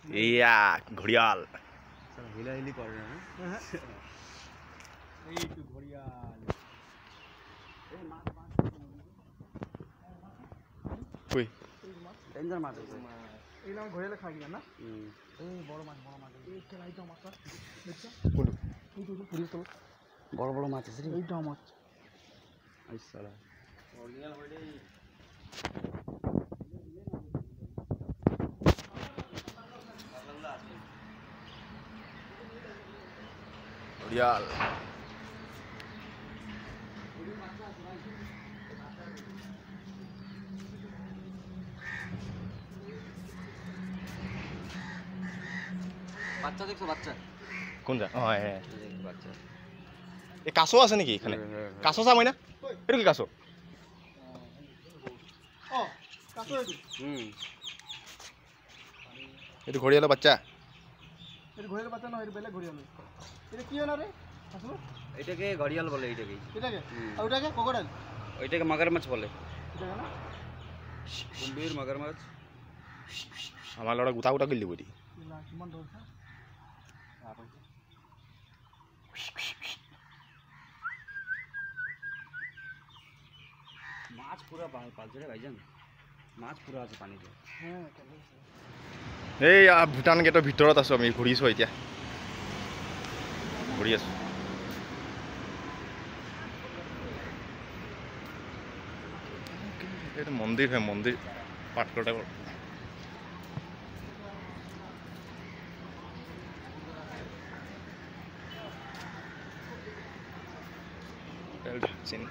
এয়া ঘড়িয়াল হিলা হিলি করে না এই তো ঘড়িয়াল এই মাছ কই ডেঞ্জার মাছ আছে এই নাম ঘড়িয়ালে খাই না এই বড় মাছ এই খেলাইটা মাছটা দেখছো কোনটো এই তো পুরি তো বড় বড় মাছ আছে এইটা মাছ আইসালা ঘড়িয়াল হইলে ঘড়িয়াল বাচ্চা দেখছো বাচ্চা কোন যা হ্যাঁ বাচ্চা এই কাছ আছে নেকি এখানে কাছ চাম না এটা কি কাছ ও কাছো এটি এটা ঘড়িয়ালের বাচ্চা এর ঘড়িয়াল বাচ্চা না এর বেলে ঘড়িয়াল এটা কি না রে আসলে এটাকে ঘড়িয়াল বলে এটাকে এটাকে আর ওটাকে কোকোডাইল ওইটাকে মগরমাছ বলে এটাকে না গম্ভীর মগরমাছ আমার লড়া গুতা গুতা গিলি বলি ইলা কিমান ধরছে মাছ পুরা পালছে রে ভাইজান মাছ পুরা আছে পানিতে হ্যাঁ এই ভূটান গেটৰ ভিতৰত আছো আমি ঘূৰিছো এতিয়া ঘূৰি আছো এটা মন্দিৰ হয় মন্দিৰ পাটৰ টাইপৰ চিন